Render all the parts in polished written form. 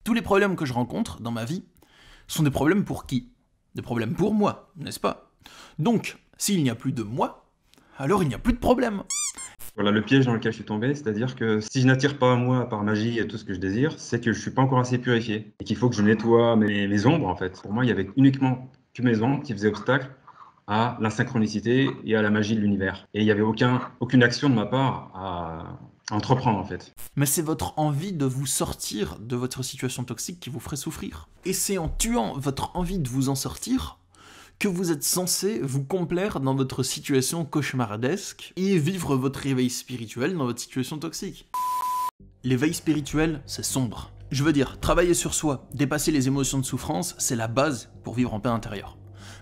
Tous les problèmes que je rencontre dans ma vie sont des problèmes pour qui? Des problèmes pour moi, n'est-ce pas? Donc, s'il n'y a plus de moi, alors il n'y a plus de problème. Voilà le piège dans lequel je suis tombé, c'est-à-dire que si je n'attire pas à moi par magie tout ce que je désire, c'est que je suis pas encore assez purifié et qu'il faut que je nettoie mes ombres en fait. Pour moi, il y avait uniquement que mes ombres qui faisaient obstacle à la synchronicité et à la magie de l'univers. Et il n'y avait aucune action de ma part à entreprendre en fait. Mais c'est votre envie de vous sortir de votre situation toxique qui vous ferait souffrir. Et c'est en tuant votre envie de vous en sortir que vous êtes censé vous complaire dans votre situation cauchemardesque et vivre votre réveil spirituel dans votre situation toxique. L'éveil spirituel, c'est sombre. Je veux dire, travailler sur soi, dépasser les émotions de souffrance, c'est la base pour vivre en paix intérieure.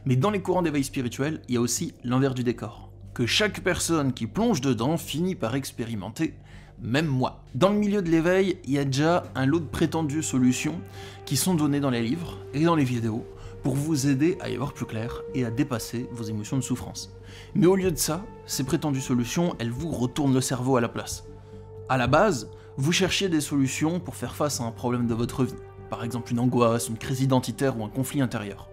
Mais dans les courants d'éveil spirituel, il y a aussi l'envers du décor, que chaque personne qui plonge dedans finit par expérimenter, même moi. Dans le milieu de l'éveil, il y a déjà un lot de prétendues solutions qui sont données dans les livres et dans les vidéos, pour vous aider à y voir plus clair et à dépasser vos émotions de souffrance. Mais au lieu de ça, ces prétendues solutions, elles vous retournent le cerveau à la place. À la base, vous cherchiez des solutions pour faire face à un problème de votre vie, par exemple une angoisse, une crise identitaire ou un conflit intérieur.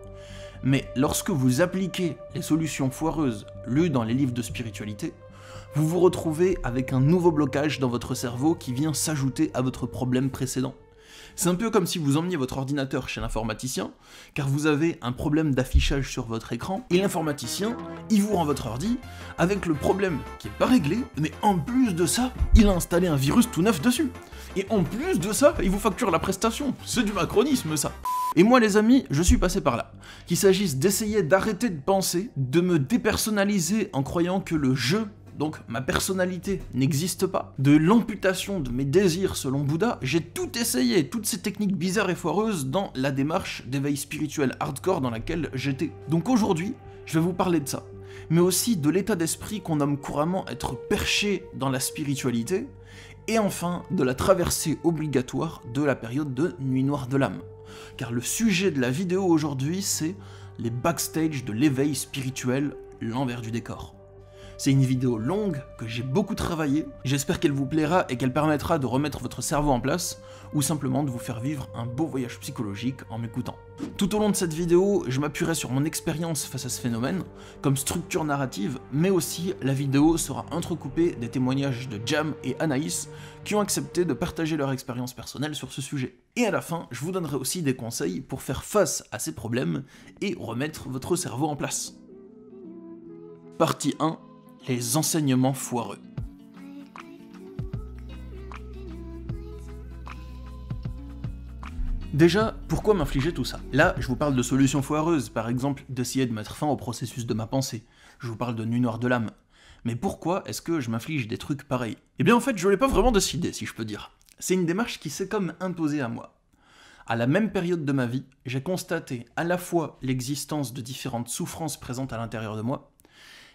Mais lorsque vous appliquez les solutions foireuses lues dans les livres de spiritualité, vous vous retrouvez avec un nouveau blocage dans votre cerveau qui vient s'ajouter à votre problème précédent. C'est un peu comme si vous emmeniez votre ordinateur chez l'informaticien, car vous avez un problème d'affichage sur votre écran, et l'informaticien, il vous rend votre ordi avec le problème qui n'est pas réglé, mais en plus de ça, il a installé un virus tout neuf dessus. Et en plus de ça, il vous facture la prestation. C'est du macronisme ça. Et moi les amis, je suis passé par là. Qu'il s'agisse d'essayer d'arrêter de penser, de me dépersonnaliser en croyant que le jeu, donc ma personnalité, n'existe pas, de l'amputation de mes désirs selon Bouddha, j'ai tout essayé, toutes ces techniques bizarres et foireuses dans la démarche d'éveil spirituel hardcore dans laquelle j'étais. Donc aujourd'hui, je vais vous parler de ça, mais aussi de l'état d'esprit qu'on nomme couramment être perché dans la spiritualité, et enfin de la traversée obligatoire de la période de Nuit Noire de l'âme. Car le sujet de la vidéo aujourd'hui, c'est les backstage de l'éveil spirituel, l'envers du décor. C'est une vidéo longue que j'ai beaucoup travaillé, j'espère qu'elle vous plaira et qu'elle permettra de remettre votre cerveau en place, ou simplement de vous faire vivre un beau voyage psychologique en m'écoutant. Tout au long de cette vidéo, je m'appuierai sur mon expérience face à ce phénomène, comme structure narrative, mais aussi la vidéo sera entrecoupée des témoignages de Jam et Anaïs, qui ont accepté de partager leur expérience personnelle sur ce sujet. Et à la fin, je vous donnerai aussi des conseils pour faire face à ces problèmes et remettre votre cerveau en place. Partie 1. Les enseignements foireux. Déjà, pourquoi m'infliger tout ça? Là, je vous parle de solutions foireuses, par exemple d'essayer de mettre fin au processus de ma pensée. Je vous parle de Nuit Noire de l'âme. Mais pourquoi est-ce que je m'inflige des trucs pareils? Eh bien en fait, je l'ai pas vraiment décidé, si je peux dire. C'est une démarche qui s'est comme imposée à moi. À la même période de ma vie, j'ai constaté à la fois l'existence de différentes souffrances présentes à l'intérieur de moi,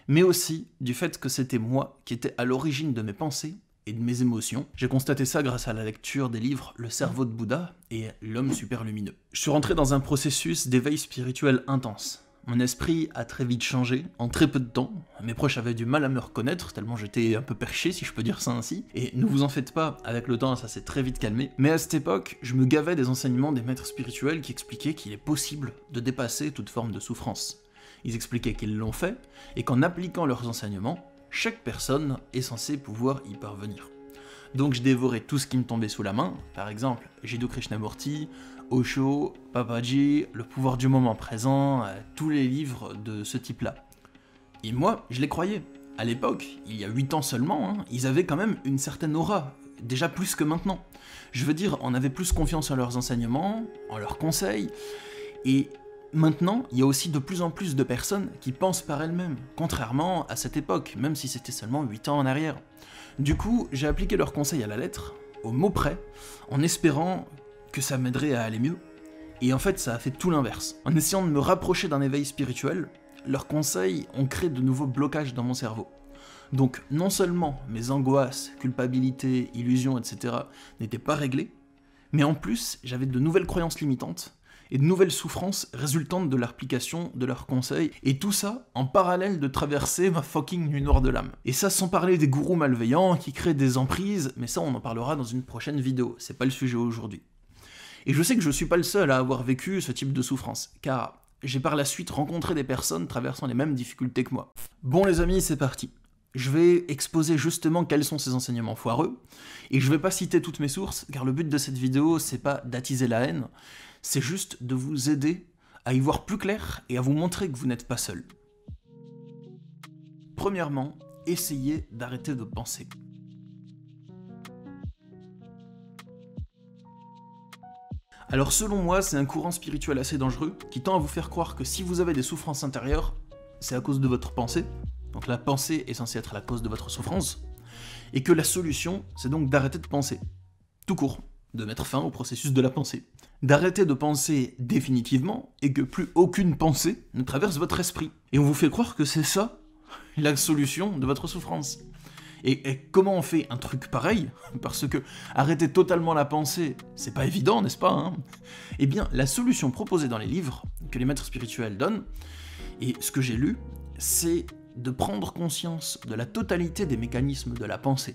mais aussi du fait que c'était moi qui étais à l'origine de mes pensées et de mes émotions. J'ai constaté ça grâce à la lecture des livres Le cerveau de Bouddha et L'homme super lumineux. Je suis rentré dans un processus d'éveil spirituel intense. Mon esprit a très vite changé, en très peu de temps. Mes proches avaient du mal à me reconnaître, tellement j'étais un peu perché, si je peux dire ça ainsi. Et ne vous en faites pas, avec le temps, ça s'est très vite calmé. Mais à cette époque, je me gavais des enseignements des maîtres spirituels qui expliquaient qu'il est possible de dépasser toute forme de souffrance. Ils expliquaient qu'ils l'ont fait, et qu'en appliquant leurs enseignements, chaque personne est censée pouvoir y parvenir. Donc je dévorais tout ce qui me tombait sous la main, par exemple Jiddu Krishnamurti, Osho, Papaji, Le pouvoir du moment présent, tous les livres de ce type-là. Et moi, je les croyais. À l'époque, il y a 8 ans seulement, ils avaient quand même une certaine aura, déjà plus que maintenant. Je veux dire, on avait plus confiance en leurs enseignements, en leurs conseils, et maintenant, il y a aussi de plus en plus de personnes qui pensent par elles-mêmes, contrairement à cette époque, même si c'était seulement 8 ans en arrière. Du coup, j'ai appliqué leurs conseils à la lettre, au mot près, en espérant que ça m'aiderait à aller mieux. Et en fait, ça a fait tout l'inverse. En essayant de me rapprocher d'un éveil spirituel, leurs conseils ont créé de nouveaux blocages dans mon cerveau. Donc, non seulement mes angoisses, culpabilités, illusions, etc. n'étaient pas réglées, mais en plus, j'avais de nouvelles croyances limitantes, et de nouvelles souffrances résultantes de l'application de leurs conseils, et tout ça en parallèle de traverser ma fucking nuit noire de l'âme. Et ça sans parler des gourous malveillants qui créent des emprises, mais ça on en parlera dans une prochaine vidéo, c'est pas le sujet aujourd'hui. Et je sais que je suis pas le seul à avoir vécu ce type de souffrance, car j'ai par la suite rencontré des personnes traversant les mêmes difficultés que moi. Bon les amis, c'est parti. Je vais exposer justement quels sont ces enseignements foireux, et je vais pas citer toutes mes sources, car le but de cette vidéo, c'est pas d'attiser la haine, c'est juste de vous aider à y voir plus clair et à vous montrer que vous n'êtes pas seul. Premièrement, essayez d'arrêter de penser. Alors selon moi, c'est un courant spirituel assez dangereux qui tend à vous faire croire que si vous avez des souffrances intérieures, c'est à cause de votre pensée, donc la pensée est censée être la cause de votre souffrance, et que la solution, c'est donc d'arrêter de penser. Tout court, de mettre fin au processus de la pensée. D'arrêter de penser définitivement, et que plus aucune pensée ne traverse votre esprit. Et on vous fait croire que c'est ça, la solution de votre souffrance. Et comment on fait un truc pareil? Parce que arrêter totalement la pensée, c'est pas évident, n'est-ce pas, hein? Eh bien, la solution proposée dans les livres que les maîtres spirituels donnent, et ce que j'ai lu, c'est de prendre conscience de la totalité des mécanismes de la pensée.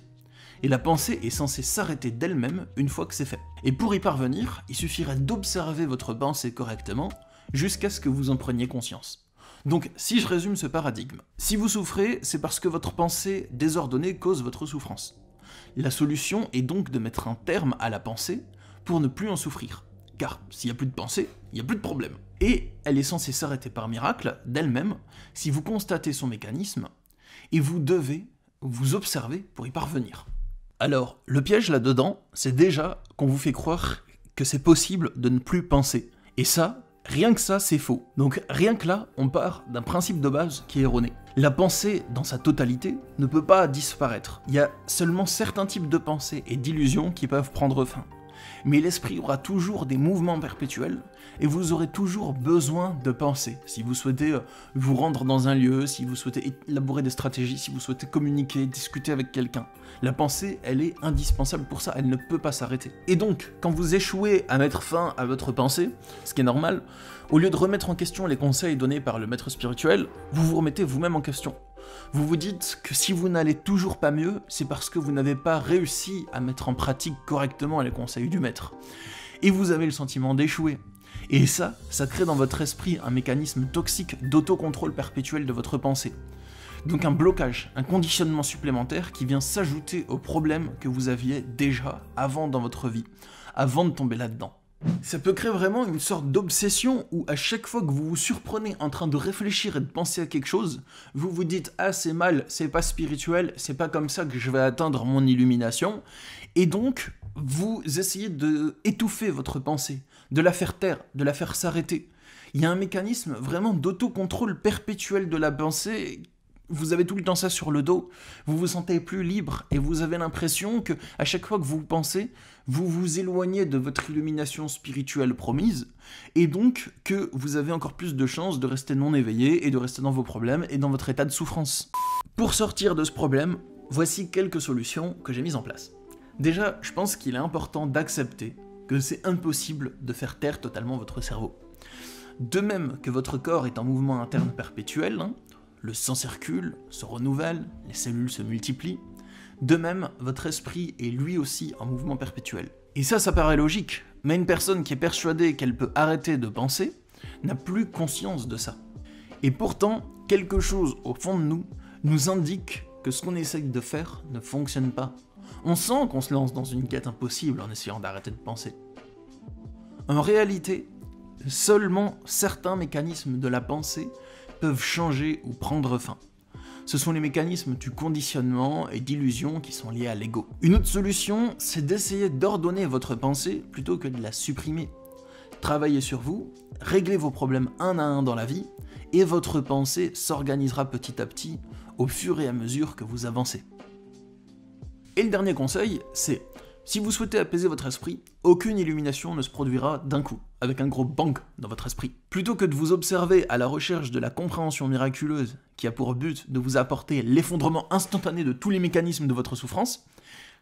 Et la pensée est censée s'arrêter d'elle-même une fois que c'est fait. Et pour y parvenir, il suffirait d'observer votre pensée correctement jusqu'à ce que vous en preniez conscience. Donc, si je résume ce paradigme, si vous souffrez, c'est parce que votre pensée désordonnée cause votre souffrance. La solution est donc de mettre un terme à la pensée pour ne plus en souffrir. Car s'il n'y a plus de pensée, il n'y a plus de problème. Et elle est censée s'arrêter par miracle d'elle-même si vous constatez son mécanisme, et vous devez vous observer pour y parvenir. Alors, le piège là-dedans, c'est déjà qu'on vous fait croire que c'est possible de ne plus penser. Et ça, rien que ça, c'est faux. Donc rien que là, on part d'un principe de base qui est erroné. La pensée, dans sa totalité, ne peut pas disparaître. Il y a seulement certains types de pensées et d'illusions qui peuvent prendre fin. Mais l'esprit aura toujours des mouvements perpétuels, et vous aurez toujours besoin de penser. Si vous souhaitez vous rendre dans un lieu, si vous souhaitez élaborer des stratégies, si vous souhaitez communiquer, discuter avec quelqu'un, la pensée, elle est indispensable pour ça, elle ne peut pas s'arrêter. Et donc, quand vous échouez à mettre fin à votre pensée, ce qui est normal, au lieu de remettre en question les conseils donnés par le maître spirituel, vous vous remettez vous-même en question. Vous vous dites que si vous n'allez toujours pas mieux, c'est parce que vous n'avez pas réussi à mettre en pratique correctement les conseils du maître. Et vous avez le sentiment d'échouer. Et ça crée dans votre esprit un mécanisme toxique d'autocontrôle perpétuel de votre pensée. Donc un blocage, un conditionnement supplémentaire qui vient s'ajouter aux problèmes que vous aviez déjà avant dans votre vie, avant de tomber là-dedans. Ça peut créer vraiment une sorte d'obsession où à chaque fois que vous vous surprenez en train de réfléchir et de penser à quelque chose, vous vous dites « Ah, c'est mal, c'est pas spirituel, c'est pas comme ça que je vais atteindre mon illumination », et donc vous essayez de étouffer votre pensée, de la faire taire, de la faire s'arrêter. Il y a un mécanisme vraiment d'autocontrôle perpétuel de la pensée. Vous avez tout le temps ça sur le dos, vous vous sentez plus libre et vous avez l'impression que à chaque fois que vous pensez, vous vous éloignez de votre illumination spirituelle promise et donc que vous avez encore plus de chances de rester non éveillé et de rester dans vos problèmes et dans votre état de souffrance. Pour sortir de ce problème, voici quelques solutions que j'ai mises en place. Déjà, je pense qu'il est important d'accepter que c'est impossible de faire taire totalement votre cerveau. De même que votre corps est en mouvement interne perpétuel, le sang circule, se renouvelle, les cellules se multiplient. De même, votre esprit est lui aussi en mouvement perpétuel. Et ça paraît logique, mais une personne qui est persuadée qu'elle peut arrêter de penser n'a plus conscience de ça. Et pourtant, quelque chose au fond de nous nous indique que ce qu'on essaye de faire ne fonctionne pas. On sent qu'on se lance dans une quête impossible en essayant d'arrêter de penser. En réalité, seulement certains mécanismes de la pensée peuvent changer ou prendre fin. Ce sont les mécanismes du conditionnement et d'illusion qui sont liés à l'ego. Une autre solution, c'est d'essayer d'ordonner votre pensée plutôt que de la supprimer. Travaillez sur vous, réglez vos problèmes un à un dans la vie, et votre pensée s'organisera petit à petit au fur et à mesure que vous avancez. Et le dernier conseil, c'est si vous souhaitez apaiser votre esprit, aucune illumination ne se produira d'un coup, avec un gros bang dans votre esprit. Plutôt que de vous observer à la recherche de la compréhension miraculeuse qui a pour but de vous apporter l'effondrement instantané de tous les mécanismes de votre souffrance,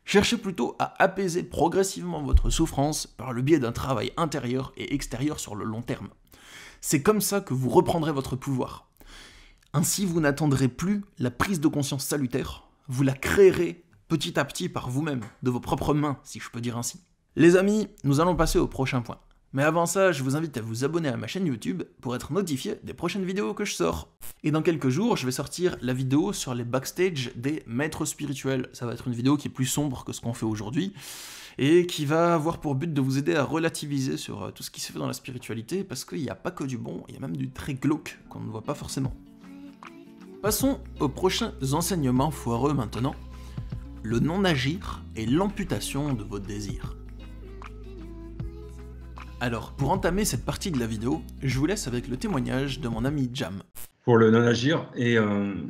cherchez plutôt à apaiser progressivement votre souffrance par le biais d'un travail intérieur et extérieur sur le long terme. C'est comme ça que vous reprendrez votre pouvoir. Ainsi, vous n'attendrez plus la prise de conscience salutaire, vous la créerez petit à petit par vous-même, de vos propres mains, si je peux dire ainsi. Les amis, nous allons passer au prochain point. Mais avant ça, je vous invite à vous abonner à ma chaîne YouTube pour être notifié des prochaines vidéos que je sors. Et dans quelques jours, je vais sortir la vidéo sur les backstage des maîtres spirituels. Ça va être une vidéo qui est plus sombre que ce qu'on fait aujourd'hui, et qui va avoir pour but de vous aider à relativiser sur tout ce qui se fait dans la spiritualité, parce qu'il n'y a pas que du bon, il y a même du très glauque qu'on ne voit pas forcément. Passons aux prochains enseignements foireux maintenant. Le non-agir et l'amputation de vos désirs. Alors, pour entamer cette partie de la vidéo, je vous laisse avec le témoignage de mon ami Jam. Pour le non-agir et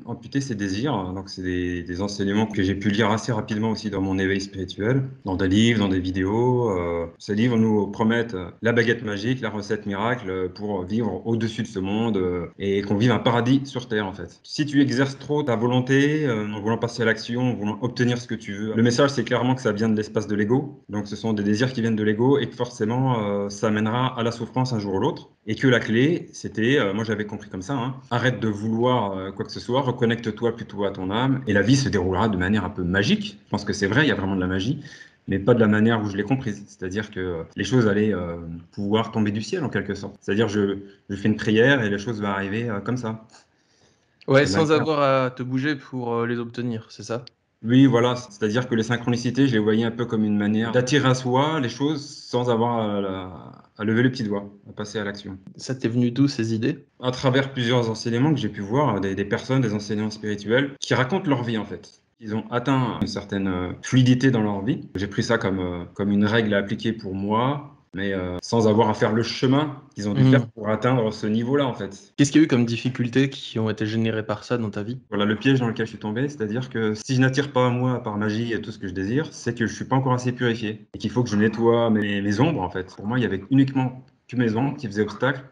amputer ses désirs, donc c'est des enseignements que j'ai pu lire assez rapidement aussi dans mon éveil spirituel, dans des livres, dans des vidéos. Ces livres nous promettent la baguette magique, la recette miracle pour vivre au-dessus de ce monde et qu'on vive un paradis sur Terre en fait. Si tu exerces trop ta volonté en voulant passer à l'action, en voulant obtenir ce que tu veux, le message c'est clairement que ça vient de l'espace de l'ego, donc ce sont des désirs qui viennent de l'ego et que forcément ça mènera à la souffrance un jour ou l'autre. Et que la clé, c'était, moi j'avais compris comme ça, hein, arrête de vouloir quoi que ce soit, reconnecte-toi plutôt à ton âme, et la vie se déroulera de manière un peu magique. Je pense que c'est vrai, il y a vraiment de la magie, mais pas de la manière où je l'ai comprise. C'est-à-dire que les choses allaient pouvoir tomber du ciel en quelque sorte. C'est-à-dire je fais une prière et les choses vont arriver comme ça. Ouais, sans avoir à te bouger pour les obtenir, c'est ça? Oui, voilà, c'est-à-dire que les synchronicités, je les voyais un peu comme une manière d'attirer à soi les choses sans avoir à lever le petit doigt, à passer à l'action. Ça t'est venu d'où ces idées? À travers plusieurs enseignements que j'ai pu voir, des personnes, des enseignants spirituels, qui racontent leur vie en fait. Ils ont atteint une certaine fluidité dans leur vie. J'ai pris ça comme une règle à appliquer pour moi, mais sans avoir à faire le chemin qu'ils ont dû faire pour atteindre ce niveau-là en fait. Qu'est-ce qu'il y a eu comme difficultés qui ont été générées par ça dans ta vie? Voilà le piège dans lequel je suis tombé, c'est-à-dire que si je n'attire pas à moi par magie et tout ce que je désire, c'est que je suis pas encore assez purifié et qu'il faut que je nettoie mes ombres en fait. Pour moi, il y avait uniquement que mes ombres qui faisaient obstacle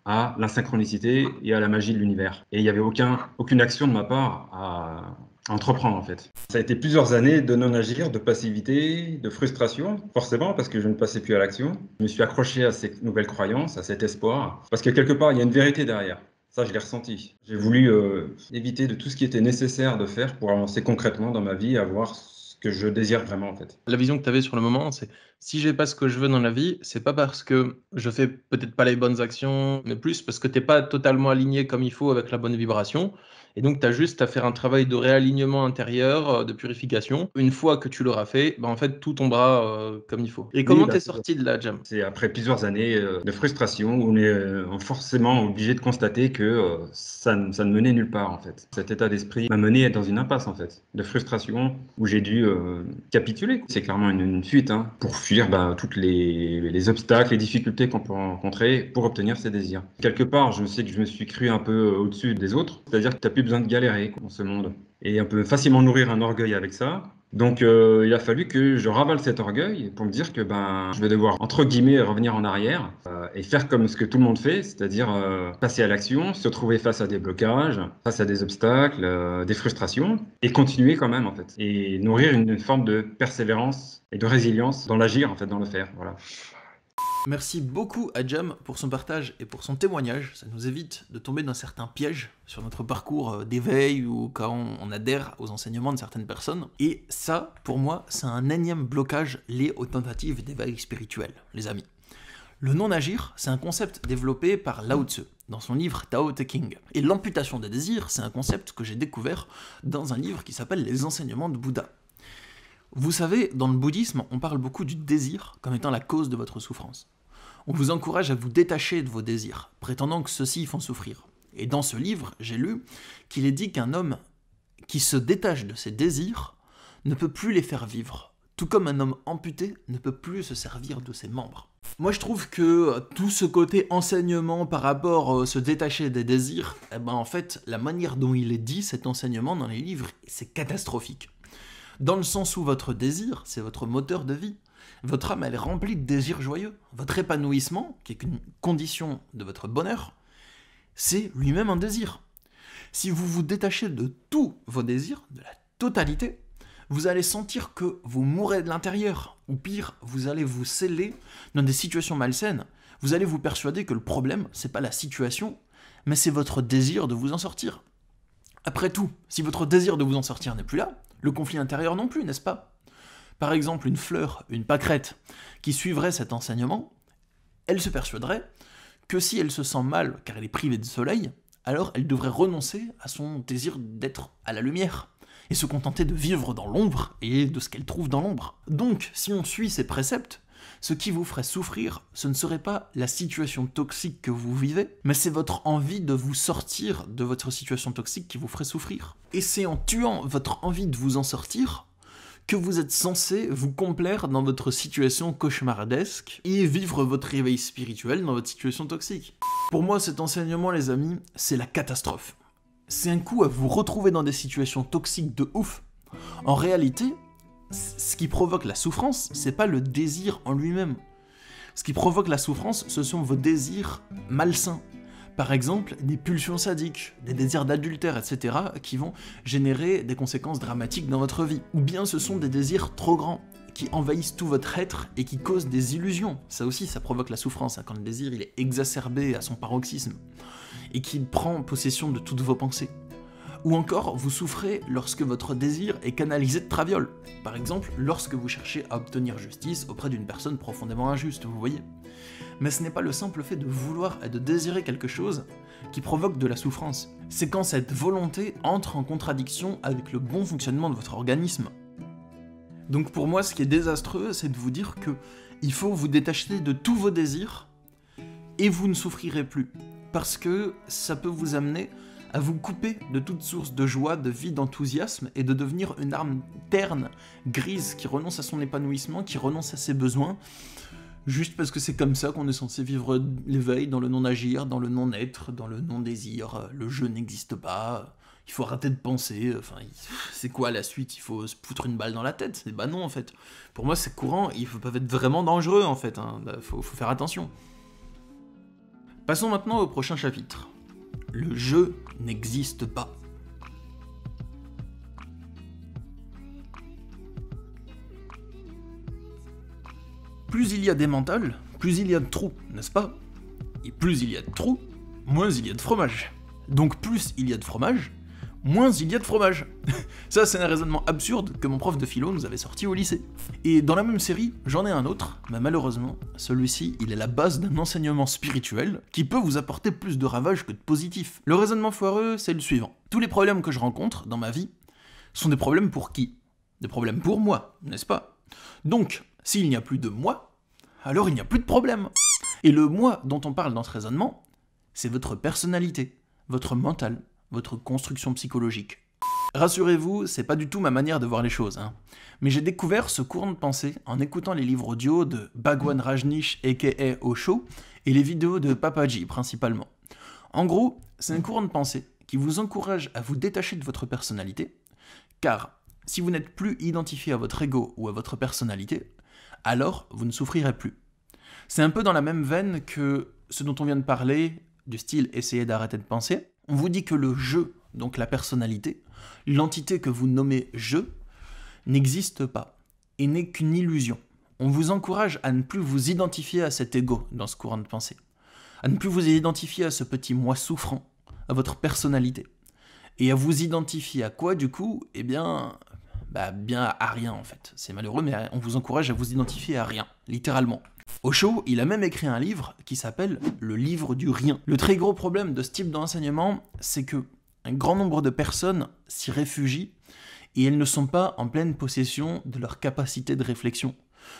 à la synchronicité et à la magie de l'univers. Et il n'y avait aucune action de ma part à entreprendre en fait. Ça a été plusieurs années de non-agir, de passivité, de frustration, forcément parce que je ne passais plus à l'action. Je me suis accroché à ces nouvelles croyances, à cet espoir, parce que quelque part il y a une vérité derrière. Ça, je l'ai ressenti. J'ai voulu éviter de tout ce qui était nécessaire de faire pour avancer concrètement dans ma vie et avoir ce que je désire vraiment en fait. La vision que tu avais sur le moment, c'est si j'ai pas ce que je veux dans la vie, c'est pas parce que je fais peut-être pas les bonnes actions, mais plus parce que t'es pas totalement aligné comme il faut avec la bonne vibration. Et donc, tu as juste à faire un travail de réalignement intérieur, de purification. Une fois que tu l'auras fait, en fait, tout tombera comme il faut. Et comment t'es sorti de là, Jam? C'est après plusieurs années de frustration où on est forcément obligé de constater que ça ne menait nulle part, en fait. Cet état d'esprit m'a mené dans une impasse, en fait, de frustration où j'ai dû capituler. C'est clairement une fuite hein, pour fuir toutes les obstacles, les difficultés qu'on peut rencontrer pour obtenir ses désirs. Quelque part, je sais que je me suis cru un peu au-dessus des autres, c'est-à-dire que tu n'as plus besoin de galérer dans ce monde. Et on peut facilement nourrir un orgueil avec ça. Donc il a fallu que je ravale cet orgueil pour me dire que je vais devoir, entre guillemets, revenir en arrière et faire comme ce que tout le monde fait, c'est-à-dire passer à l'action, se trouver face à des blocages, face à des obstacles, des frustrations, et continuer quand même, en fait. Et nourrir une forme de persévérance et de résilience dans l'agir, en fait, dans le faire. Voilà. Merci beaucoup à Jam pour son partage et pour son témoignage. Ça nous évite de tomber dans certains pièges sur notre parcours d'éveil ou quand on adhère aux enseignements de certaines personnes. Et ça, pour moi, c'est un énième blocage lié aux tentatives d'éveil spirituel, les amis. Le non-agir, c'est un concept développé par Lao Tzu dans son livre Tao Te Ching. Et l'amputation des désirs, c'est un concept que j'ai découvert dans un livre qui s'appelle Les enseignements de Bouddha. Vous savez, dans le bouddhisme, on parle beaucoup du désir comme étant la cause de votre souffrance. On vous encourage à vous détacher de vos désirs, prétendant que ceux-ci font souffrir. Et dans ce livre, j'ai lu qu'il est dit qu'un homme qui se détache de ses désirs ne peut plus les faire vivre, tout comme un homme amputé ne peut plus se servir de ses membres. Moi je trouve que tout ce côté enseignement par rapport à se détacher des désirs, en fait, la manière dont il est dit, cet enseignement dans les livres, c'est catastrophique. Dans le sens où votre désir, c'est votre moteur de vie. Votre âme, elle est remplie de désirs joyeux. Votre épanouissement, qui est une condition de votre bonheur, c'est lui-même un désir. Si vous vous détachez de tous vos désirs, de la totalité, vous allez sentir que vous mourrez de l'intérieur. Ou pire, vous allez vous sceller dans des situations malsaines. Vous allez vous persuader que le problème, c'est pas la situation, mais c'est votre désir de vous en sortir. Après tout, si votre désir de vous en sortir n'est plus là, le conflit intérieur non plus, n'est-ce pas? Par exemple, une fleur, une pâquerette, qui suivrait cet enseignement, Elle se persuaderait que si elle se sent mal car elle est privée de soleil, alors elle devrait renoncer à son désir d'être à la lumière, et se contenter de vivre dans l'ombre et de ce qu'elle trouve dans l'ombre. Donc, si on suit ces préceptes, ce qui vous ferait souffrir, ce ne serait pas la situation toxique que vous vivez, mais c'est votre envie de vous sortir de votre situation toxique qui vous ferait souffrir. Et c'est en tuant votre envie de vous en sortir que vous êtes censé vous complaire dans votre situation cauchemardesque et vivre votre réveil spirituel dans votre situation toxique. Pour moi, cet enseignement, les amis, c'est la catastrophe. C'est un coup à vous retrouver dans des situations toxiques de ouf. En réalité, ce qui provoque la souffrance, c'est pas le désir en lui-même. Ce qui provoque la souffrance, ce sont vos désirs malsains. Par exemple, des pulsions sadiques, des désirs d'adultère, etc., qui vont générer des conséquences dramatiques dans votre vie. Ou bien ce sont des désirs trop grands, qui envahissent tout votre être et qui causent des illusions. Ça aussi, ça provoque la souffrance, hein, quand le désir il est exacerbé à son paroxysme, et qu'il prend possession de toutes vos pensées. Ou encore, vous souffrez lorsque votre désir est canalisé de traviole. Par exemple, lorsque vous cherchez à obtenir justice auprès d'une personne profondément injuste, vous voyez. Mais ce n'est pas le simple fait de vouloir et de désirer quelque chose qui provoque de la souffrance. C'est quand cette volonté entre en contradiction avec le bon fonctionnement de votre organisme. Donc pour moi, ce qui est désastreux, c'est de vous dire que il faut vous détacher de tous vos désirs et vous ne souffrirez plus. Parce que ça peut vous amener à vous couper de toute source de joie, de vie, d'enthousiasme, et de devenir une âme terne, grise, qui renonce à son épanouissement, qui renonce à ses besoins, juste parce que c'est comme ça qu'on est censé vivre l'éveil, dans le non-agir, dans le non-être, dans le non-désir, le jeu n'existe pas, il faut arrêter de penser, enfin, c'est quoi la suite? Il faut se foutre une balle dans la tête? Bah non, en fait. Pour moi, c'est courant, ils peuvent être vraiment dangereux, en fait, hein. Faut faire attention. Passons maintenant au prochain chapitre. Le jeu n'existe pas. Plus il y a des mentales, plus il y a de trous, n'est-ce pas? Et plus il y a de trous, moins il y a de fromage. Donc plus il y a de fromage, moins il y a de fromage. Ça, c'est un raisonnement absurde que mon prof de philo nous avait sorti au lycée. Et dans la même série, j'en ai un autre, mais malheureusement, celui-ci, il est la base d'un enseignement spirituel qui peut vous apporter plus de ravages que de positifs. Le raisonnement foireux, c'est le suivant. Tous les problèmes que je rencontre dans ma vie sont des problèmes pour qui? Des problèmes pour moi, n'est-ce pas? Donc, s'il n'y a plus de moi, alors il n'y a plus de problème. Et le moi dont on parle dans ce raisonnement, c'est votre personnalité, votre mental, votre construction psychologique. Rassurez-vous, c'est pas du tout ma manière de voir les choses, hein. Mais j'ai découvert ce courant de pensée en écoutant les livres audio de Bhagwan Rajneesh aka Osho et les vidéos de Papaji principalement. En gros, c'est un courant de pensée qui vous encourage à vous détacher de votre personnalité, car si vous n'êtes plus identifié à votre ego ou à votre personnalité, alors vous ne souffrirez plus. C'est un peu dans la même veine que ce dont on vient de parler, du style essayer d'arrêter de penser. On vous dit que le je, donc la personnalité, l'entité que vous nommez je, n'existe pas et n'est qu'une illusion. On vous encourage à ne plus vous identifier à cet ego dans ce courant de pensée, à ne plus vous identifier à ce petit moi souffrant, à votre personnalité, et à vous identifier à quoi du coup? Eh bien, bien à rien en fait. C'est malheureux, mais on vous encourage à vous identifier à rien, littéralement. Osho, il a même écrit un livre qui s'appelle « Le livre du rien ». Le très gros problème de ce type d'enseignement, c'est que un grand nombre de personnes s'y réfugient et elles ne sont pas en pleine possession de leur capacité de réflexion.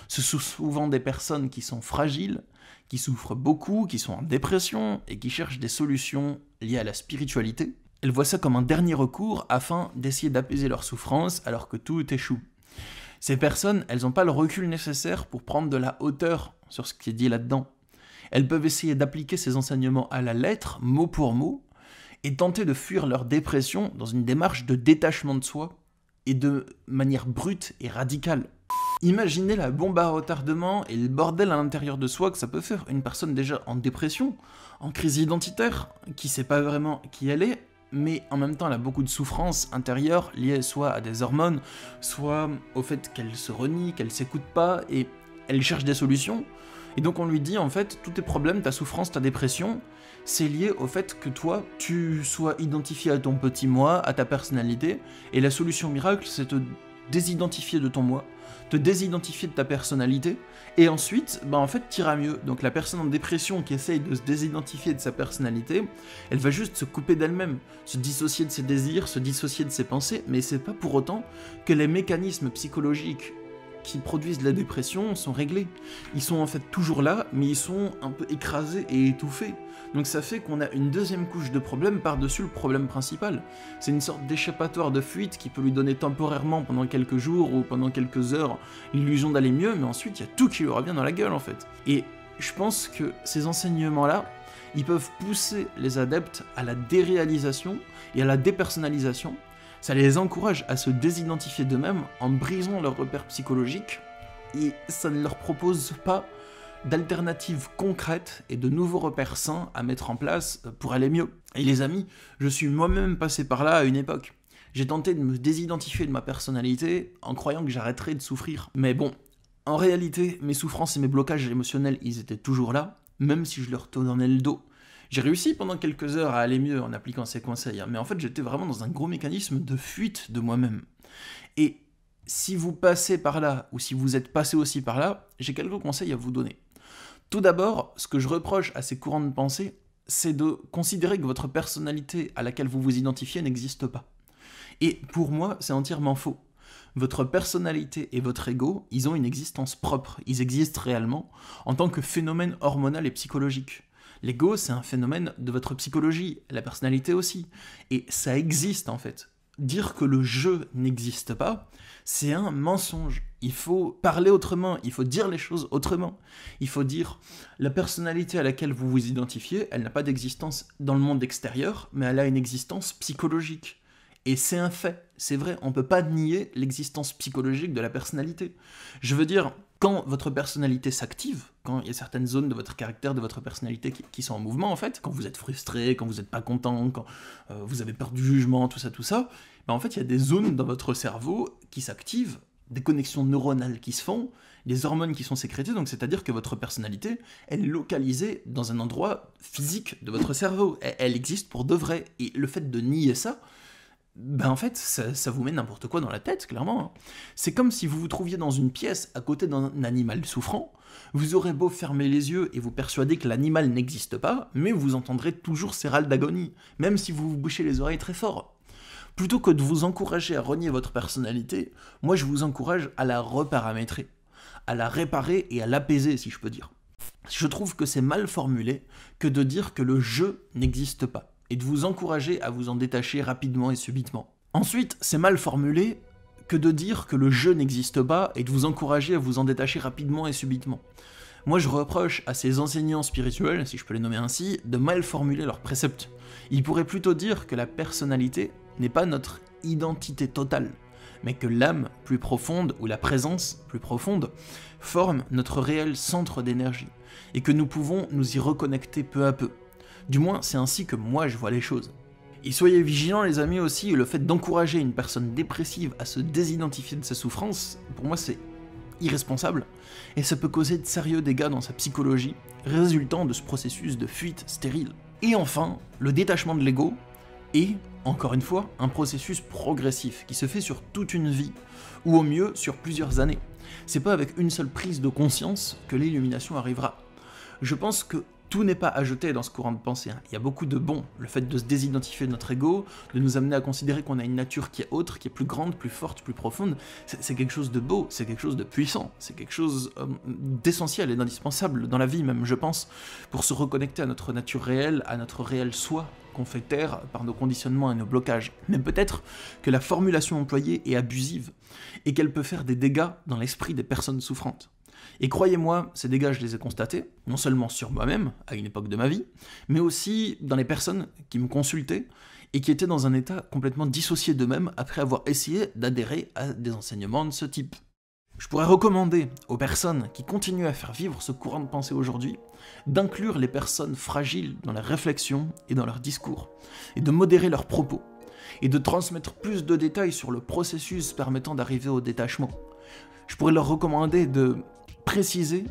Ce sont souvent des personnes qui sont fragiles, qui souffrent beaucoup, qui sont en dépression et qui cherchent des solutions liées à la spiritualité. Elles voient ça comme un dernier recours afin d'essayer d'apaiser leur souffrance alors que tout échoue. Ces personnes, elles n'ont pas le recul nécessaire pour prendre de la hauteur sur ce qui est dit là-dedans. Elles peuvent essayer d'appliquer ces enseignements à la lettre, mot pour mot, et tenter de fuir leur dépression dans une démarche de détachement de soi, et de manière brute et radicale. Imaginez la bombe à retardement et le bordel à l'intérieur de soi que ça peut faire une personne déjà en dépression, en crise identitaire, qui sait pas vraiment qui elle est, mais en même temps elle a beaucoup de souffrances intérieures liées soit à des hormones, soit au fait qu'elle se renie, qu'elle s'écoute pas, et elle cherche des solutions. Et donc on lui dit en fait, tous tes problèmes, ta souffrance, ta dépression, c'est lié au fait que toi, tu sois identifié à ton petit moi, à ta personnalité, et la solution miracle, c'est désidentifier de ton moi, te désidentifier de ta personnalité, et ensuite, en fait, t'iras mieux. Donc la personne en dépression qui essaye de se désidentifier de sa personnalité, elle va juste se couper d'elle-même, se dissocier de ses désirs, se dissocier de ses pensées, mais c'est pas pour autant que les mécanismes psychologiques qui produisent la dépression sont réglés. Ils sont en fait toujours là, mais ils sont un peu écrasés et étouffés. Donc ça fait qu'on a une deuxième couche de problème par-dessus le problème principal. C'est une sorte d'échappatoire de fuite qui peut lui donner temporairement, pendant quelques jours ou pendant quelques heures, l'illusion d'aller mieux, mais ensuite il y a tout qui lui revient dans la gueule en fait. Et je pense que ces enseignements-là, ils peuvent pousser les adeptes à la déréalisation et à la dépersonnalisation. Ça les encourage à se désidentifier d'eux-mêmes en brisant leurs repères psychologiques, et ça ne leur propose pas d'alternatives concrètes et de nouveaux repères sains à mettre en place pour aller mieux. Et les amis, je suis moi-même passé par là à une époque. J'ai tenté de me désidentifier de ma personnalité en croyant que j'arrêterais de souffrir. Mais bon, en réalité, mes souffrances et mes blocages émotionnels, ils étaient toujours là, même si je leur tournais le dos. J'ai réussi pendant quelques heures à aller mieux en appliquant ces conseils, mais en fait j'étais vraiment dans un gros mécanisme de fuite de moi-même. Et si vous passez par là, ou si vous êtes passé aussi par là, j'ai quelques conseils à vous donner. Tout d'abord, ce que je reproche à ces courants de pensée, c'est de considérer que votre personnalité à laquelle vous vous identifiez n'existe pas. Et pour moi, c'est entièrement faux. Votre personnalité et votre ego, ils ont une existence propre, ils existent réellement en tant que phénomène hormonal et psychologique. L'ego, c'est un phénomène de votre psychologie, la personnalité aussi. Et ça existe en fait. Dire que le jeu n'existe pas, c'est un mensonge. Il faut parler autrement, il faut dire les choses autrement. Il faut dire, la personnalité à laquelle vous vous identifiez, elle n'a pas d'existence dans le monde extérieur, mais elle a une existence psychologique. Et c'est un fait, c'est vrai, on ne peut pas nier l'existence psychologique de la personnalité. Je veux dire, quand votre personnalité s'active, quand il y a certaines zones de votre caractère, de votre personnalité qui sont en mouvement en fait, quand vous êtes frustré, quand vous n'êtes pas content, quand vous avez peur du jugement, tout ça, en fait il y a des zones dans votre cerveau qui s'activent, des connexions neuronales qui se font, des hormones qui sont sécrétées, donc c'est-à-dire que votre personnalité, elle est localisée dans un endroit physique de votre cerveau, elle existe pour de vrai, et le fait de nier ça, en fait, ça vous met n'importe quoi dans la tête, clairement. C'est comme si vous vous trouviez dans une pièce à côté d'un animal souffrant, vous aurez beau fermer les yeux et vous persuader que l'animal n'existe pas, mais vous entendrez toujours ses râles d'agonie, même si vous vous bouchez les oreilles très fort. Plutôt que de vous encourager à renier votre personnalité, moi je vous encourage à la reparamétrer, à la réparer et à l'apaiser, si je peux dire. Je trouve que c'est mal formulé que de dire que le jeu n'existe pas, et de vous encourager à vous en détacher rapidement et subitement. Ensuite, c'est mal formulé que de dire que le jeu n'existe pas et de vous encourager à vous en détacher rapidement et subitement. Moi, je reproche à ces enseignants spirituels, si je peux les nommer ainsi, de mal formuler leurs préceptes. Ils pourraient plutôt dire que la personnalité n'est pas notre identité totale, mais que l'âme plus profonde, ou la présence plus profonde, forme notre réel centre d'énergie, et que nous pouvons nous y reconnecter peu à peu. Du moins, c'est ainsi que moi je vois les choses. Et soyez vigilants les amis aussi, le fait d'encourager une personne dépressive à se désidentifier de sa souffrance, pour moi c'est irresponsable, et ça peut causer de sérieux dégâts dans sa psychologie, résultant de ce processus de fuite stérile. Et enfin, le détachement de l'ego est, encore une fois, un processus progressif qui se fait sur toute une vie, ou au mieux sur plusieurs années. C'est pas avec une seule prise de conscience que l'illumination arrivera. Je pense que tout n'est pas à jeter dans ce courant de pensée. Il y a beaucoup de bon. Le fait de se désidentifier de notre ego, de nous amener à considérer qu'on a une nature qui est autre, qui est plus grande, plus forte, plus profonde, c'est quelque chose de beau, c'est quelque chose de puissant, c'est quelque chose d'essentiel et d'indispensable dans la vie même, je pense, pour se reconnecter à notre nature réelle, à notre réel soi, qu'on fait taire par nos conditionnements et nos blocages. Mais peut-être que la formulation employée est abusive, et qu'elle peut faire des dégâts dans l'esprit des personnes souffrantes. Et croyez-moi, ces dégâts, je les ai constatés, non seulement sur moi-même, à une époque de ma vie, mais aussi dans les personnes qui me consultaient et qui étaient dans un état complètement dissocié d'eux-mêmes après avoir essayé d'adhérer à des enseignements de ce type. Je pourrais recommander aux personnes qui continuent à faire vivre ce courant de pensée aujourd'hui d'inclure les personnes fragiles dans leur réflexion et dans leur discours, et de modérer leurs propos, et de transmettre plus de détails sur le processus permettant d'arriver au détachement. Je pourrais leur recommander de préciser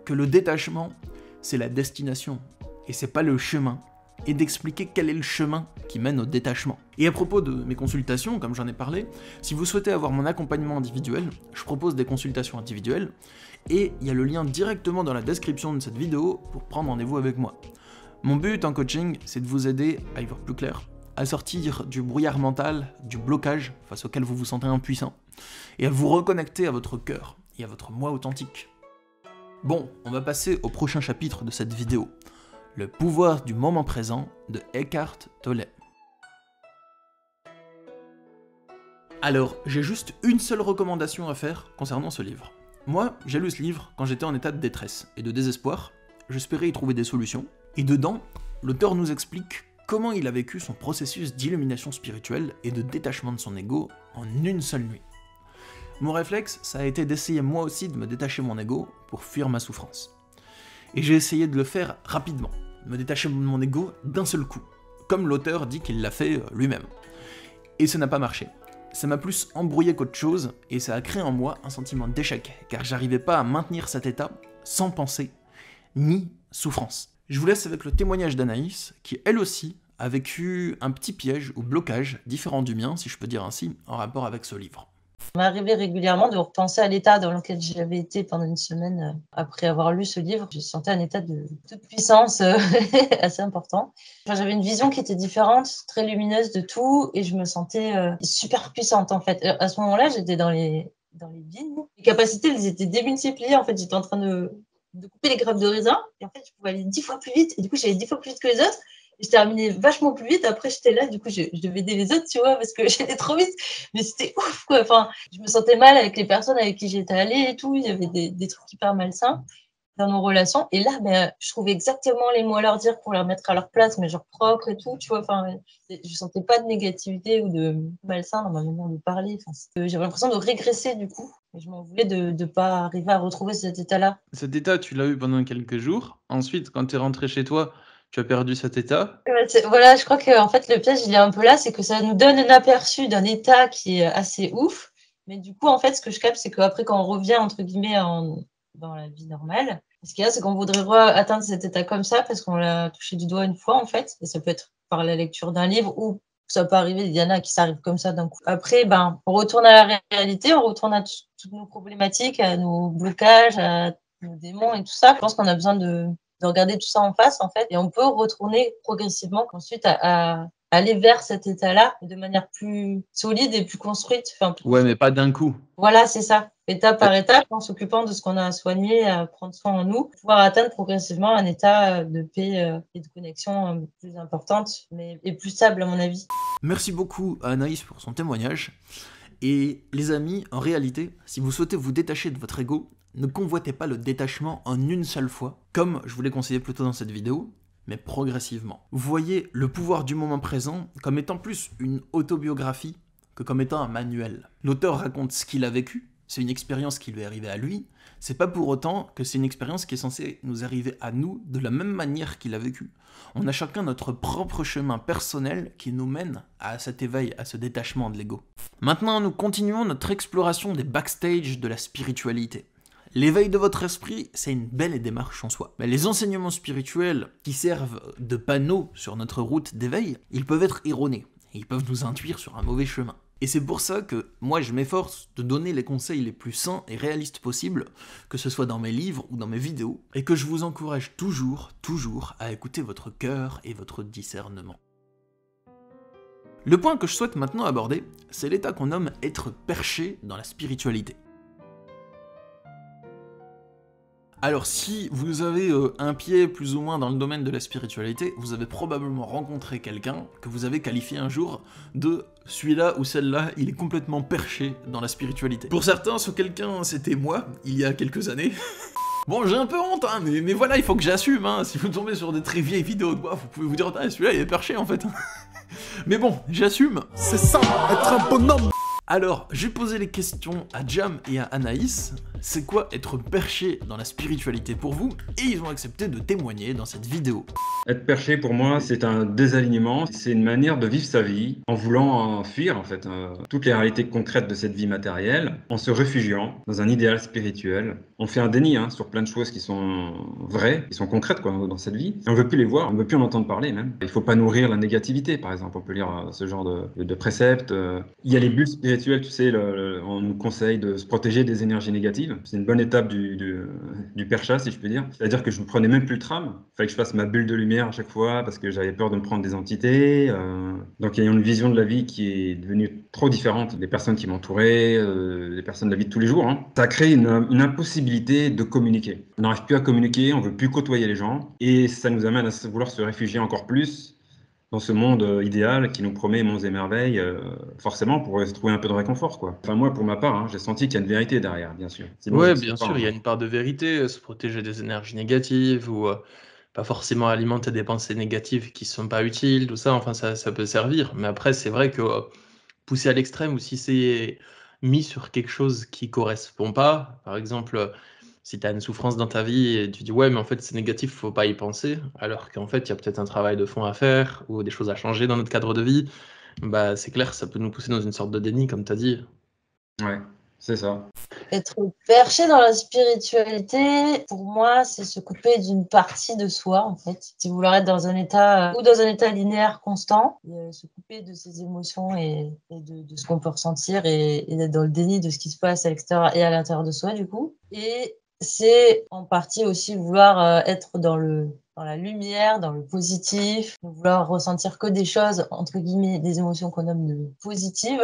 que le détachement, c'est la destination, et c'est pas le chemin. et d'expliquer quel est le chemin qui mène au détachement. Et à propos de mes consultations, comme j'en ai parlé, si vous souhaitez avoir mon accompagnement individuel, je propose des consultations individuelles, et il y a le lien directement dans la description de cette vidéo pour prendre rendez-vous avec moi. Mon but en coaching, c'est de vous aider à y voir plus clair, à sortir du brouillard mental, du blocage face auquel vous vous sentez impuissant, et à vous reconnecter à votre cœur et à votre moi authentique. Bon, on va passer au prochain chapitre de cette vidéo, le pouvoir du moment présent de Eckhart Tolle. Alors, j'ai juste une seule recommandation à faire concernant ce livre. Moi, j'ai lu ce livre quand j'étais en état de détresse et de désespoir, j'espérais y trouver des solutions, et dedans, l'auteur nous explique comment il a vécu son processus d'illumination spirituelle et de détachement de son ego en une seule nuit. Mon réflexe, ça a été d'essayer moi aussi de me détacher mon ego pour fuir ma souffrance. Et j'ai essayé de le faire rapidement, de me détacher de mon ego d'un seul coup, comme l'auteur dit qu'il l'a fait lui-même. Et ça n'a pas marché. Ça m'a plus embrouillé qu'autre chose, et ça a créé en moi un sentiment d'échec, car j'arrivais pas à maintenir cet état sans pensée, ni souffrance. Je vous laisse avec le témoignage d'Anaïs, qui elle aussi a vécu un petit piège ou blocage différent du mien, si je peux dire ainsi, en rapport avec ce livre. Il m'arrivait régulièrement de repenser à l'état dans lequel j'avais été pendant une semaine après avoir lu ce livre. Je sentais un état de toute puissance assez important. Enfin, j'avais une vision qui était différente, très lumineuse de tout, et je me sentais super puissante en fait. À ce moment-là, j'étais dans les vignes. Les capacités, elles étaient démultipliées. En fait, j'étais en train de couper les grappes de raisin, et en fait, je pouvais aller 10 fois plus vite, et du coup, j'allais 10 fois plus vite que les autres. Je terminais vachement plus vite. Après, j'étais là, du coup, je devais aider les autres, tu vois, parce que j'allais trop vite. Mais c'était ouf, quoi. Enfin, je me sentais mal avec les personnes avec qui j'étais allée et tout. Il y avait des trucs hyper malsains dans nos relations. Et là, ben, je trouvais exactement les mots à leur dire pour leur mettre à leur place, mais genre propre et tout, tu vois. Enfin, je sentais pas de négativité ou de malsain dans ma manière de parler. Enfin, j'avais l'impression de régresser, du coup. Et je m'en voulais de pas arriver à retrouver cet état-là. Cet état, tu l'as eu pendant quelques jours. Ensuite, quand tu es rentré chez toi, tu as perdu cet état. Voilà, je crois que en fait, le piège, il est un peu là, c'est que ça nous donne un aperçu d'un état qui est assez ouf. Mais du coup, en fait, ce que je capte, c'est qu'après, quand on revient, entre guillemets, dans la vie normale, ce qu'il y a, c'est qu'on voudrait atteindre cet état comme ça parce qu'on l'a touché du doigt une fois, en fait. Et ça peut être par la lecture d'un livre ou ça peut arriver, il y en a qui s'arrivent comme ça d'un coup. Après, ben, on retourne à la réalité, on retourne à toutes nos problématiques, à nos blocages, à nos démons et tout ça. Je pense qu'on a besoin de regarder tout ça en face, en fait, et on peut retourner progressivement ensuite à aller vers cet état-là de manière plus solide et plus construite. Enfin, Ouais, mais pas d'un coup. Voilà, c'est ça. Étape par étape, en s'occupant de ce qu'on a à soigner, à prendre soin en nous, pouvoir atteindre progressivement un état de paix et de connexion plus importante et plus stable, à mon avis. Merci beaucoup à Anaïs pour son témoignage. Et les amis, en réalité, si vous souhaitez vous détacher de votre ego, ne convoitez pas le détachement en une seule fois, comme je vous l'ai conseillé plus tôt dans cette vidéo, mais progressivement. Vous voyez le pouvoir du moment présent comme étant plus une autobiographie que comme étant un manuel. L'auteur raconte ce qu'il a vécu, c'est une expérience qui lui est arrivée à lui, c'est pas pour autant que c'est une expérience qui est censée nous arriver à nous de la même manière qu'il a vécu. On a chacun notre propre chemin personnel qui nous mène à cet éveil, à ce détachement de l'ego. Maintenant, nous continuons notre exploration des backstage de la spiritualité. L'éveil de votre esprit, c'est une belle démarche en soi. Mais les enseignements spirituels qui servent de panneaux sur notre route d'éveil, ils peuvent être erronés. Ils peuvent nous induire sur un mauvais chemin. Et c'est pour ça que moi je m'efforce de donner les conseils les plus sains et réalistes possibles, que ce soit dans mes livres ou dans mes vidéos, et que je vous encourage toujours à écouter votre cœur et votre discernement. Le point que je souhaite maintenant aborder, c'est l'état qu'on nomme être perché dans la spiritualité. Alors si vous avez un pied plus ou moins dans le domaine de la spiritualité, vous avez probablement rencontré quelqu'un que vous avez qualifié un jour de « celui-là ou celle-là, il est complètement perché dans la spiritualité ». Pour certains, ce quelqu'un, c'était moi, il y a quelques années. Bon, j'ai un peu honte, hein, mais voilà, il faut que j'assume, hein. Si vous tombez sur des très vieilles vidéos de moi, vous pouvez vous dire « Ah, celui-là, il est perché, en fait ». Mais bon, j'assume. C'est ça, être un bonhomme. Alors, j'ai posé les questions à Jam et à Anaïs. C'est quoi être perché dans la spiritualité pour vous? Et ils ont accepté de témoigner dans cette vidéo. Être perché, pour moi, c'est un désalignement. C'est une manière de vivre sa vie en voulant fuir, en fait, toutes les réalités concrètes de cette vie matérielle, en se réfugiant dans un idéal spirituel. On fait un déni sur plein de choses qui sont vraies, qui sont concrètes quoi, dans cette vie. Et on ne veut plus les voir, on ne veut plus en entendre parler même. Il ne faut pas nourrir la négativité, par exemple. On peut lire ce genre de préceptes. Il y a les bulles spirituelles, tu sais, on nous conseille de se protéger des énergies négatives. C'est une bonne étape du percha, si je peux dire. C'est-à-dire que je ne prenais même plus le tram. Il fallait que je fasse ma bulle de lumière à chaque fois parce que j'avais peur de me prendre des entités. Donc il y a une vision de la vie qui est devenue trop différente des personnes qui m'entouraient, des personnes de la vie de tous les jours. Ça a créé une impossibilité de communiquer. On n'arrive plus à communiquer, on ne veut plus côtoyer les gens et ça nous amène à vouloir se réfugier encore plus dans ce monde idéal qui nous promet monts et merveilles, forcément pour se trouver un peu de réconfort, quoi. Enfin moi, pour ma part, j'ai senti qu'il y a une vérité derrière, bien sûr. Sinon, Ouais, je ne bien sais pas, sûr, il y a une part de vérité, se protéger des énergies négatives ou pas forcément alimenter des pensées négatives qui sont pas utiles, tout ça, enfin ça peut servir. Mais après, c'est vrai que pousser à l'extrême ou si c'est mis sur quelque chose qui correspond pas, par exemple, si tu as une souffrance dans ta vie et tu dis ouais, mais en fait c'est négatif, faut pas y penser, alors qu'en fait il y a peut-être un travail de fond à faire ou des choses à changer dans notre cadre de vie, bah c'est clair, ça peut nous pousser dans une sorte de déni, comme tu as dit. Ouais, c'est ça. Être perché dans la spiritualité, pour moi, c'est se couper d'une partie de soi, en fait. C'est vouloir être dans un état ou dans un état linéaire constant, et, se couper de ses émotions et de ce qu'on peut ressentir et d'être dans le déni de ce qui se passe à l'extérieur et à l'intérieur de soi, du coup. Et c'est en partie aussi vouloir être dans la lumière, dans le positif, vouloir ressentir que des choses, entre guillemets, des émotions qu'on nomme de positives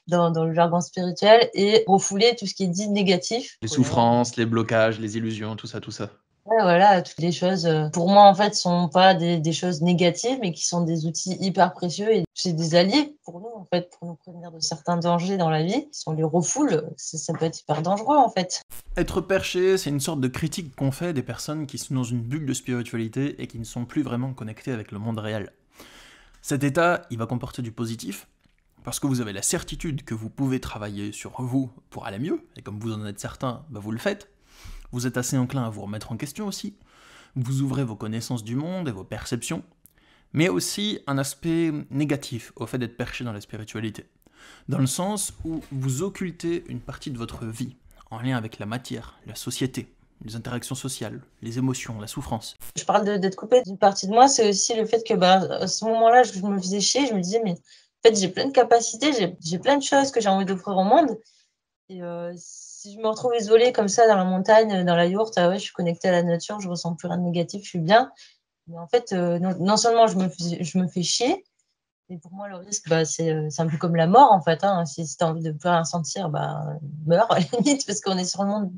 dans le jargon spirituel et refouler tout ce qui est dit négatif. Les souffrances, les blocages, les illusions, tout ça, tout ça. Ouais, voilà, toutes les choses, pour moi, en fait, sont pas des choses négatives, mais qui sont des outils hyper précieux et c'est des alliés pour nous, en fait, pour nous prévenir de certains dangers dans la vie. Si on les refoule, ça peut être hyper dangereux, en fait. Être perché, c'est une sorte de critique qu'on fait des personnes qui sont dans une bulle de spiritualité et qui ne sont plus vraiment connectées avec le monde réel. Cet état, il va comporter du positif, parce que vous avez la certitude que vous pouvez travailler sur vous pour aller mieux, et comme vous en êtes certain, bah vous le faites. Vous êtes assez enclin à vous remettre en question aussi. Vous ouvrez vos connaissances du monde et vos perceptions. Mais aussi un aspect négatif au fait d'être perché dans la spiritualité. Dans le sens où vous occultez une partie de votre vie, en lien avec la matière, la société, les interactions sociales, les émotions, la souffrance. Je parle d'être coupé d'une partie de moi, c'est aussi le fait que à ce moment-là, je me faisais chier, je me disais, mais en fait, j'ai plein de capacités, j'ai plein de choses que j'ai envie d'offrir au monde. Et si je me retrouve isolée comme ça dans la montagne, dans la yourte, ouais, je suis connectée à la nature, je ressens plus rien de négatif, je suis bien. Mais en fait, non seulement je me fais chier, mais pour moi, le risque, c'est un peu comme la mort, en fait. Si tu as envie de plus rien sentir, meurs à la limite, parce qu'on est sur le monde.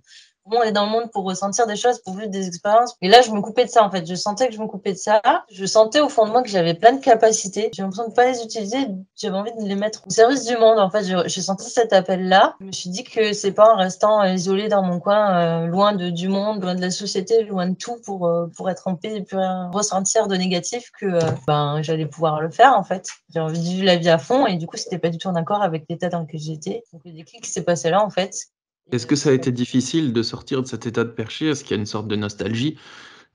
Pour moi, on est dans le monde pour ressentir des choses, pour vivre des expériences. Et là, je me coupais de ça, en fait. Je sentais que je me coupais de ça. Je sentais au fond de moi que j'avais plein de capacités. J'ai l'impression de ne pas les utiliser. J'avais envie de les mettre au service du monde, en fait. J'ai senti cet appel-là. Je me suis dit que c'est pas en restant isolée dans mon coin, loin du monde, loin de la société, loin de tout, pour être en paix et plus rien ressentir de négatif que j'allais pouvoir le faire, en fait. J'ai envie de vivre la vie à fond et du coup, c'était pas du tout en accord avec l'état dans lequel j'étais. Donc, le déclic s'est passé là, en fait. Est-ce que ça a été difficile de sortir de cet état de perché? Est-ce qu'il y a une sorte de nostalgie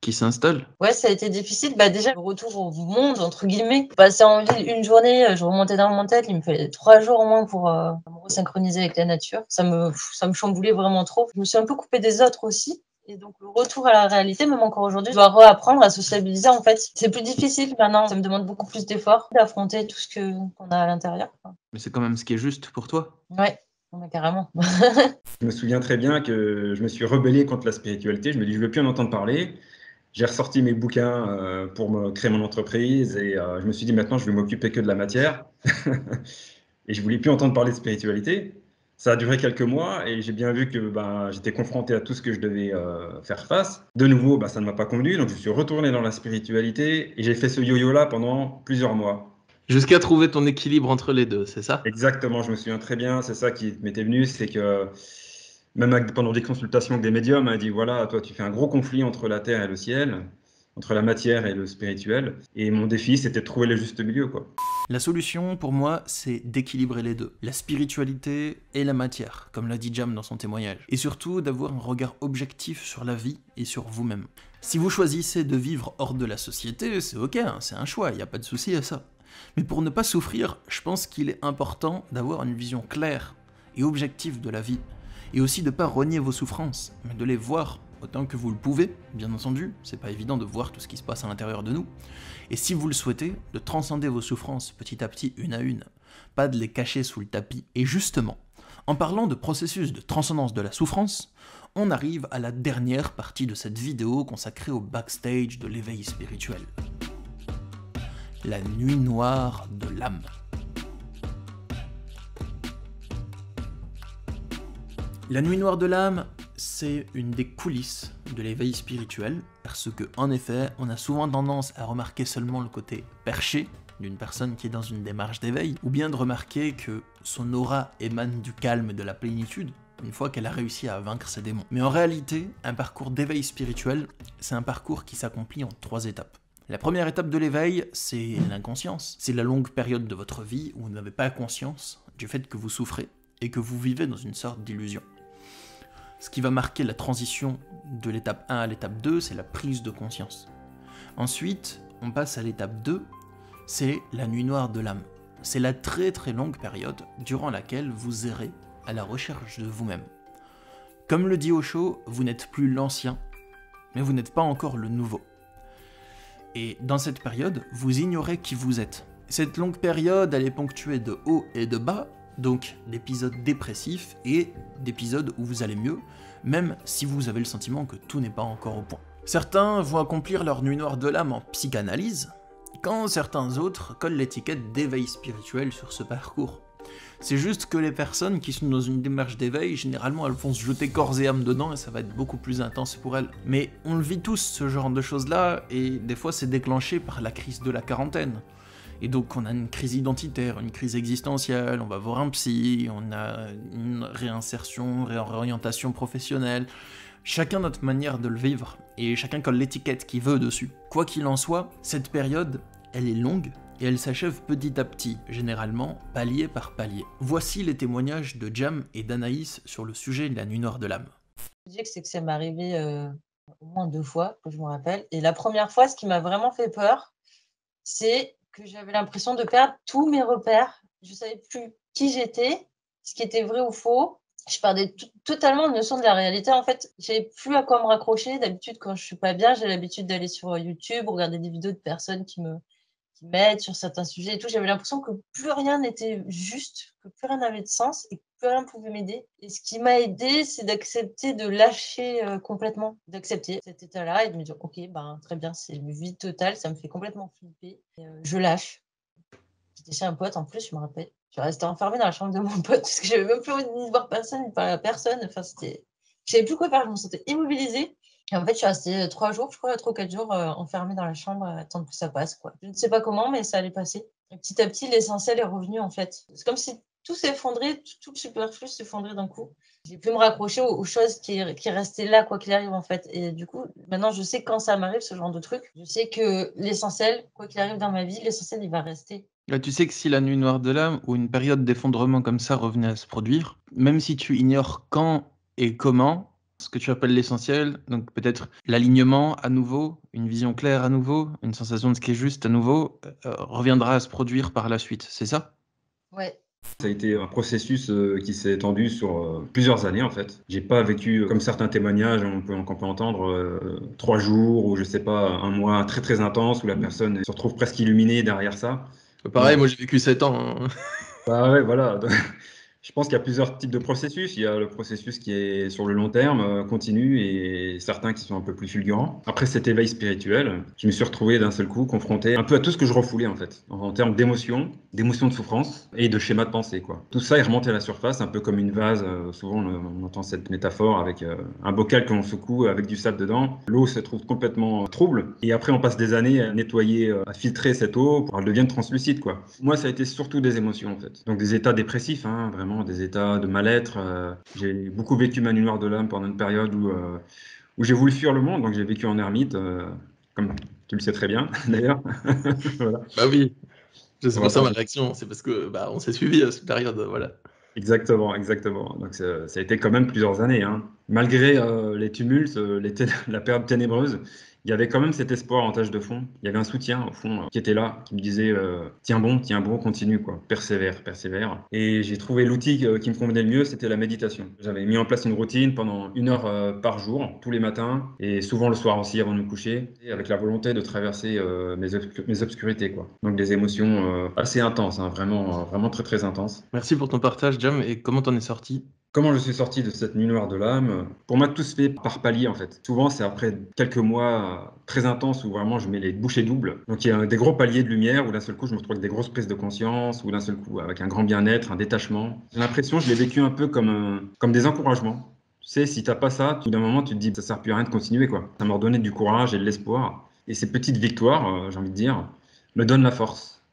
qui s'installe? Ouais, ça a été difficile. Déjà, le retour au monde, entre guillemets. Passer en ville une journée, je remontais dans mon tête, il me fallait 3 jours au moins pour me resynchroniser avec la nature. Ça me chamboulait vraiment trop. Je me suis un peu coupée des autres aussi. Et donc, le retour à la réalité, même encore aujourd'hui, je dois réapprendre à sociabiliser, en fait. C'est plus difficile maintenant. Ça me demande beaucoup plus d'efforts d'affronter tout ce qu'on a à l'intérieur. Mais c'est quand même ce qui est juste pour toi. Ouais, carrément. Je me souviens très bien que je me suis rebellé contre la spiritualité. Je me dis, je ne veux plus en entendre parler. J'ai ressorti mes bouquins pour me créer mon entreprise et je me suis dit, maintenant, je vais m'occuper que de la matière. Et je ne voulais plus entendre parler de spiritualité. Ça a duré quelques mois et j'ai bien vu que j'étais confronté à tout ce que je devais faire face. De nouveau, ça ne m'a pas convenu, donc je suis retourné dans la spiritualité et j'ai fait ce yo-yo-là pendant plusieurs mois. Jusqu'à trouver ton équilibre entre les deux, c'est ça? Exactement, je me souviens très bien, c'est ça qui m'était venu, c'est que même pendant des consultations avec des médiums, il dit voilà, toi tu fais un gros conflit entre la terre et le ciel, entre la matière et le spirituel, et mon défi c'était de trouver le juste milieu, quoi. La solution, pour moi, c'est d'équilibrer les deux. La spiritualité et la matière, comme l'a dit Jam dans son témoignage. Et surtout, d'avoir un regard objectif sur la vie et sur vous-même. Si vous choisissez de vivre hors de la société, c'est ok, hein, c'est un choix, il n'y a pas de souci à ça. Mais pour ne pas souffrir, je pense qu'il est important d'avoir une vision claire et objective de la vie. Et aussi de ne pas renier vos souffrances, mais de les voir autant que vous le pouvez, bien entendu. C'est pas évident de voir tout ce qui se passe à l'intérieur de nous. Et si vous le souhaitez, de transcender vos souffrances petit à petit, une à une, pas de les cacher sous le tapis. Et justement, en parlant de processus de transcendance de la souffrance, on arrive à la dernière partie de cette vidéo consacrée au backstage de l'éveil spirituel. La nuit noire de l'âme. La nuit noire de l'âme, c'est une des coulisses de l'éveil spirituel, parce que, en effet, on a souvent tendance à remarquer seulement le côté perché d'une personne qui est dans une démarche d'éveil, ou bien de remarquer que son aura émane du calme et de la plénitude, une fois qu'elle a réussi à vaincre ses démons. Mais en réalité, un parcours d'éveil spirituel, c'est un parcours qui s'accomplit en 3 étapes. La première étape de l'éveil, c'est l'inconscience. C'est la longue période de votre vie où vous n'avez pas conscience du fait que vous souffrez et que vous vivez dans une sorte d'illusion. Ce qui va marquer la transition de l'étape 1 à l'étape 2, c'est la prise de conscience. Ensuite, on passe à l'étape 2, c'est la nuit noire de l'âme. C'est la très très longue période durant laquelle vous errez à la recherche de vous-même. Comme le dit Osho, vous n'êtes plus l'ancien, mais vous n'êtes pas encore le nouveau. Et dans cette période, vous ignorez qui vous êtes. Cette longue période, elle est ponctuée de hauts et de bas, donc d'épisodes dépressifs et d'épisodes où vous allez mieux, même si vous avez le sentiment que tout n'est pas encore au point. Certains vont accomplir leur nuit noire de l'âme en psychanalyse, quand certains autres collent l'étiquette d'éveil spirituel sur ce parcours. C'est juste que les personnes qui sont dans une démarche d'éveil, généralement elles vont se jeter corps et âme dedans et ça va être beaucoup plus intense pour elles. Mais on le vit tous ce genre de choses-là, et des fois c'est déclenché par la crise de la quarantaine. Et donc on a une crise identitaire, une crise existentielle, on va voir un psy, on a une réinsertion, réorientation professionnelle. Chacun notre manière de le vivre, et chacun colle l'étiquette qu'il veut dessus. Quoi qu'il en soit, cette période, elle est longue, et elle s'achève petit à petit, généralement palier par palier. Voici les témoignages de Jam et d'Anaïs sur le sujet de la nuit noire de l'âme. C'est que ça m'est arrivé au moins 2 fois, que je me rappelle. Et la première fois, ce qui m'a vraiment fait peur, c'est que j'avais l'impression de perdre tous mes repères. Je ne savais plus qui j'étais, ce qui était vrai ou faux. Je perdais totalement de notion de la réalité. En fait, je n'avais plus à quoi me raccrocher. D'habitude, quand je ne suis pas bien, j'ai l'habitude d'aller sur YouTube, regarder des vidéos de personnes qui m'aident sur certains sujets et tout. J'avais l'impression que plus rien n'était juste, que plus rien n'avait de sens et que plus rien pouvait m'aider. Et ce qui m'a aidé, c'est d'accepter de lâcher complètement, d'accepter cet état-là et de me dire, ok, ben, très bien, c'est le vide total, ça me fait complètement flipper. Et, je lâche. J'étais chez un pote en plus, je me rappelle. Je restais enfermée dans la chambre de mon pote parce que j'avais même plus envie de voir personne, ni de parler à personne. Enfin, je savais plus quoi faire, je me sentais immobilisée. Et en fait, je suis restée 3 jours, je crois, 3 ou 4 jours enfermée dans la chambre à attendre que ça passe, quoi. Je ne sais pas comment, mais ça allait passer. Et petit à petit, l'essentiel est revenu, en fait. C'est comme si tout s'effondrait, tout le superflu s'effondrait d'un coup. J'ai pu me raccrocher aux choses qui restaient là, quoi qu'il arrive, en fait. Et du coup, maintenant, je sais quand ça m'arrive, ce genre de truc. Je sais que l'essentiel, quoi qu'il arrive dans ma vie, l'essentiel, il va rester. Là, tu sais que si la nuit noire de l'âme ou une période d'effondrement comme ça revenait à se produire, même si tu ignores quand et comment, ce que tu appelles l'essentiel, donc peut-être l'alignement à nouveau, une vision claire à nouveau, une sensation de ce qui est juste à nouveau, reviendra à se produire par la suite, c'est ça? Ouais. Ça a été un processus qui s'est étendu sur plusieurs années en fait. J'ai pas vécu comme certains témoignages qu'on peut entendre 3 jours ou je sais pas 1 mois très très intense où la personne se retrouve presque illuminée derrière ça. Pareil, moi j'ai vécu 7 ans. Hein. Bah ouais, voilà. Je pense qu'il y a plusieurs types de processus. Il y a le processus qui est sur le long terme, continu, et certains qui sont un peu plus fulgurants. Après cet éveil spirituel, je me suis retrouvé d'un seul coup confronté un peu à tout ce que je refoulais en fait, en termes d'émotions de souffrance et de schémas de pensée, quoi. Tout ça est remonté à la surface, un peu comme une vase. Souvent, on entend cette métaphore avec un bocal que l'on secoue avec du sable dedans. L'eau se trouve complètement trouble, et après on passe des années à nettoyer, à filtrer cette eau pour qu'elle devienne translucide, quoi. Moi, ça a été surtout des émotions en fait, donc des états dépressifs, hein, vraiment des états de mal-être. J'ai beaucoup vécu ma nuit noire de l'âme pendant une période où j'ai voulu fuir le monde, donc j'ai vécu en ermite, comme tu le sais très bien d'ailleurs. Voilà. Bah oui, C'est pour ça ma réaction, c'est parce que on s'est suivi à cette période, voilà. Exactement, exactement. Donc ça a été quand même plusieurs années, hein. Malgré les tumultes, la période ténébreuse, il y avait quand même cet espoir en tâche de fond. Il y avait un soutien au fond qui était là, qui me disait tiens bon, continue quoi, persévère, persévère. Et j'ai trouvé l'outil qui me convenait le mieux, c'était la méditation. J'avais mis en place une routine pendant 1 heure par jour, tous les matins, et souvent le soir aussi avant de me coucher, et avec la volonté de traverser mes obscurités quoi. Donc des émotions assez intenses, hein, vraiment, vraiment très très intenses. Merci pour ton partage, Jam. Et comment t'en es sorti? Comment je suis sorti de cette nuit noire de l'âme? Pour moi, tout se fait par palier en fait. Souvent, c'est après quelques mois très intenses où vraiment je mets les bouchées doubles. Donc il y a des gros paliers de lumière où d'un seul coup je me retrouve avec des grosses prises de conscience, ou d'un seul coup avec un grand bien-être, un détachement. J'ai l'impression, je l'ai vécu un peu comme des encouragements. Tu sais, si t'as pas ça, d'un moment tu te dis ça sert plus à rien de continuer quoi. Ça m'a redonné du courage et de l'espoir. Et ces petites victoires, j'ai envie de dire, me donnent la force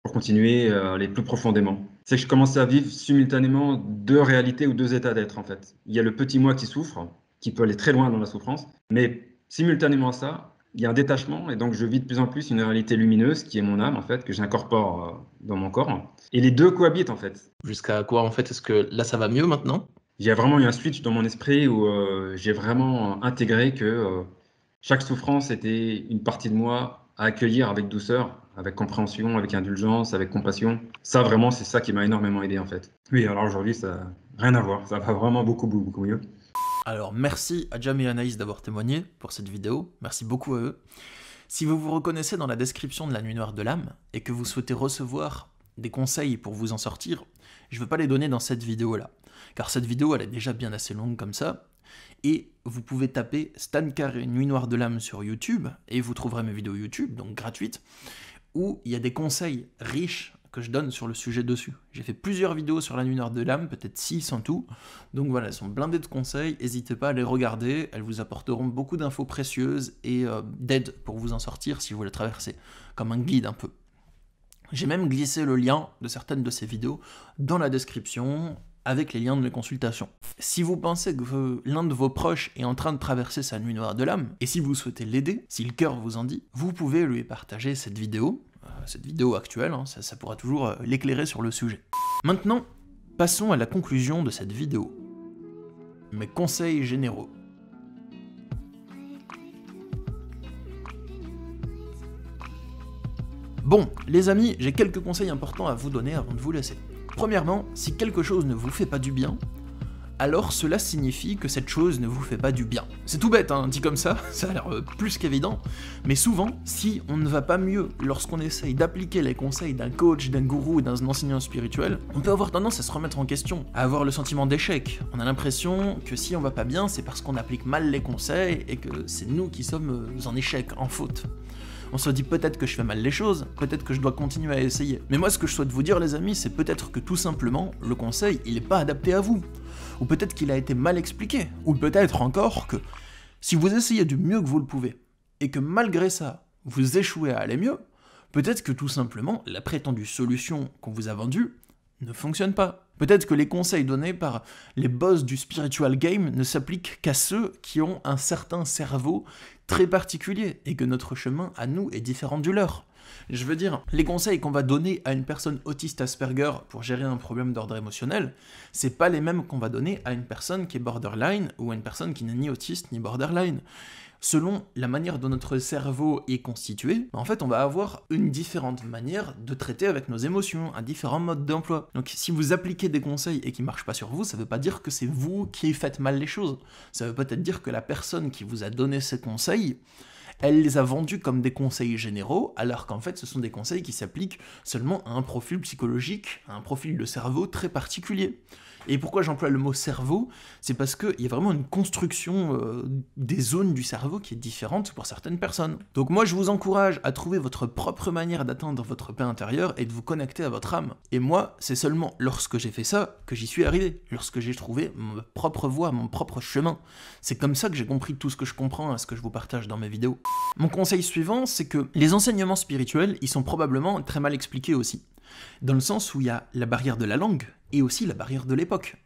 pour continuer à aller plus profondément. C'est que je commençais à vivre simultanément 2 réalités ou 2 états d'être en fait. Il y a le petit moi qui souffre, qui peut aller très loin dans la souffrance, mais simultanément à ça, il y a un détachement et donc je vis de plus en plus une réalité lumineuse qui est mon âme en fait, que j'incorpore dans mon corps. Et les deux cohabitent en fait. Jusqu'à quoi en fait? Est-ce que là ça va mieux maintenant? Il y a vraiment eu un switch dans mon esprit où j'ai vraiment intégré que chaque souffrance était une partie de moi à accueillir avec douceur, avec compréhension, avec indulgence, avec compassion. Ça, vraiment, c'est ça qui m'a énormément aidé, en fait. Oui, alors aujourd'hui, ça n'a rien à voir. Ça va vraiment beaucoup, beaucoup, beaucoup mieux. Alors, merci à Jam et Anaïs d'avoir témoigné pour cette vidéo. Merci beaucoup à eux. Si vous vous reconnaissez dans la description de la nuit noire de l'âme et que vous souhaitez recevoir des conseils pour vous en sortir, je ne veux pas les donner dans cette vidéo-là. Car cette vidéo, elle est déjà bien assez longue comme ça. Et vous pouvez taper Stan Carré Nuit Noire de l'âme sur YouTube, et vous trouverez mes vidéos YouTube, donc gratuites, où il y a des conseils riches que je donne sur le sujet dessus. J'ai fait plusieurs vidéos sur la Nuit Noire de l'âme, peut-être 6 en tout, donc voilà, elles sont blindées de conseils, n'hésitez pas à les regarder, elles vous apporteront beaucoup d'infos précieuses et d'aide pour vous en sortir si vous les traversez, comme un guide un peu. J'ai même glissé le lien de certaines de ces vidéos dans la description, avec les liens de mes consultations. Si vous pensez que l'un de vos proches est en train de traverser sa nuit noire de l'âme, et si vous souhaitez l'aider, si le cœur vous en dit, vous pouvez lui partager cette vidéo actuelle, hein, ça pourra toujours l'éclairer sur le sujet. Maintenant, passons à la conclusion de cette vidéo. Mes conseils généraux. Bon, les amis, j'ai quelques conseils importants à vous donner avant de vous laisser. Premièrement, si quelque chose ne vous fait pas du bien, alors cela signifie que cette chose ne vous fait pas du bien. C'est tout bête, hein, dit comme ça a l'air plus qu'évident, mais souvent, si on ne va pas mieux lorsqu'on essaye d'appliquer les conseils d'un coach, d'un gourou, d'un enseignant spirituel, on peut avoir tendance à se remettre en question, à avoir le sentiment d'échec. On a l'impression que si on va pas bien, c'est parce qu'on applique mal les conseils et que c'est nous qui sommes en échec, en faute. On se dit peut-être que je fais mal les choses, peut-être que je dois continuer à essayer. Mais moi ce que je souhaite vous dire les amis, c'est peut-être que tout simplement, le conseil, il n'est pas adapté à vous. Ou peut-être qu'il a été mal expliqué. Ou peut-être encore que si vous essayez du mieux que vous le pouvez, et que malgré ça, vous échouez à aller mieux, peut-être que tout simplement, la prétendue solution qu'on vous a vendue ne fonctionne pas. Peut-être que les conseils donnés par les boss du spiritual game ne s'appliquent qu'à ceux qui ont un certain cerveau très particulier et que notre chemin à nous est différent du leur. Je veux dire, les conseils qu'on va donner à une personne autiste Asperger pour gérer un problème d'ordre émotionnel, c'est pas les mêmes qu'on va donner à une personne qui est borderline ou à une personne qui n'est ni autiste ni borderline. Selon la manière dont notre cerveau est constitué, en fait, on va avoir une différente manière de traiter avec nos émotions, un différent mode d'emploi. Donc si vous appliquez des conseils et qui ne marchent pas sur vous, ça ne veut pas dire que c'est vous qui faites mal les choses. Ça veut peut-être dire que la personne qui vous a donné ces conseils, elle les a vendus comme des conseils généraux, alors qu'en fait ce sont des conseils qui s'appliquent seulement à un profil psychologique, à un profil de cerveau très particulier. Et pourquoi j'emploie le mot cerveau? C'est parce qu'il y a vraiment une construction des zones du cerveau qui est différente pour certaines personnes. Donc moi je vous encourage à trouver votre propre manière d'atteindre votre paix intérieure et de vous connecter à votre âme. Et moi, c'est seulement lorsque j'ai fait ça que j'y suis arrivé, lorsque j'ai trouvé ma propre voie, mon propre chemin. C'est comme ça que j'ai compris tout ce que je comprends à ce que je vous partage dans mes vidéos. Mon conseil suivant, c'est que les enseignements spirituels, ils sont probablement très mal expliqués aussi. Dans le sens où il y a la barrière de la langue et aussi la barrière de l'époque.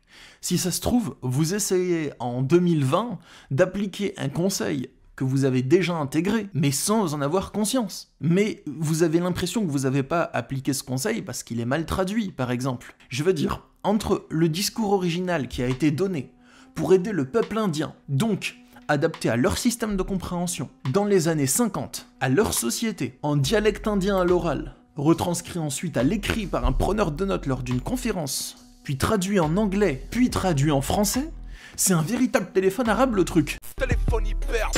Si ça se trouve, vous essayez en 2020 d'appliquer un conseil que vous avez déjà intégré, mais sans en avoir conscience. Mais vous avez l'impression que vous n'avez pas appliqué ce conseil parce qu'il est mal traduit, par exemple. Je veux dire, entre le discours original qui a été donné pour aider le peuple indien, donc adapté à leur système de compréhension, dans les années 50, à leur société, en dialecte indien à l'oral, retranscrit ensuite à l'écrit par un preneur de notes lors d'une conférence, puis traduit en anglais, puis traduit en français, c'est un véritable téléphone arabe le truc. Téléphone hyper.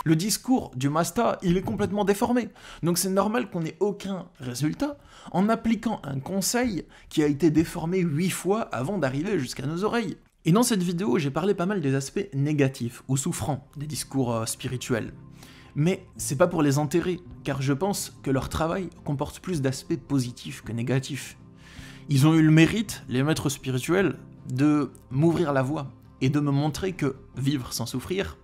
Le discours du Masta, il est complètement déformé. Donc c'est normal qu'on n'ait aucun résultat en appliquant un conseil qui a été déformé 8 fois avant d'arriver jusqu'à nos oreilles. Et dans cette vidéo, j'ai parlé pas mal des aspects négatifs ou souffrants des discours spirituels. Mais c'est pas pour les enterrer, car je pense que leur travail comporte plus d'aspects positifs que négatifs. Ils ont eu le mérite, les maîtres spirituels, de m'ouvrir la voie et de me montrer que vivre sans souffrir,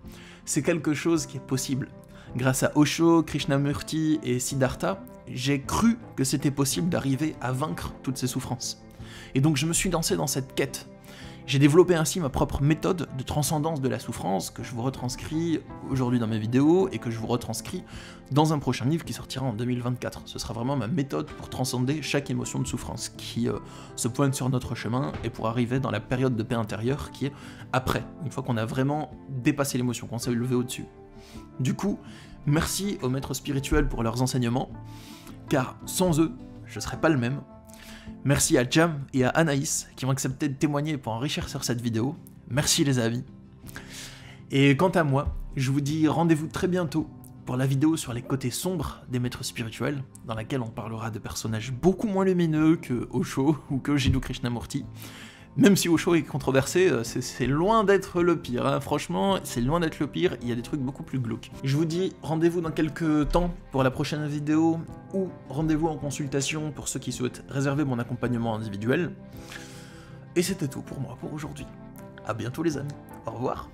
c'est quelque chose qui est possible. Grâce à Osho, Krishnamurti et Siddhartha, j'ai cru que c'était possible d'arriver à vaincre toutes ces souffrances. Et donc je me suis lancé dans cette quête. J'ai développé ainsi ma propre méthode de transcendance de la souffrance que je vous retranscris aujourd'hui dans mes vidéos et que je vous retranscris dans un prochain livre qui sortira en 2024. Ce sera vraiment ma méthode pour transcender chaque émotion de souffrance qui se pointe sur notre chemin et pour arriver dans la période de paix intérieure qui est après, une fois qu'on a vraiment dépassé l'émotion, qu'on s'est élevé au-dessus. Du coup, merci aux maîtres spirituels pour leurs enseignements, car sans eux, je ne serais pas le même. Merci à Jam et à Anaïs qui ont accepté de témoigner pour enrichir sur cette vidéo. Merci les amis. Et quant à moi, je vous dis rendez-vous très bientôt pour la vidéo sur les côtés sombres des maîtres spirituels, dans laquelle on parlera de personnages beaucoup moins lumineux que Osho ou que Jiddu Krishnamurti. Même si Osho est controversé, c'est loin d'être le pire, hein. Franchement, c'est loin d'être le pire, il y a des trucs beaucoup plus glauques. Je vous dis rendez-vous dans quelques temps pour la prochaine vidéo, ou rendez-vous en consultation pour ceux qui souhaitent réserver mon accompagnement individuel. Et c'était tout pour moi pour aujourd'hui. A bientôt les amis, au revoir.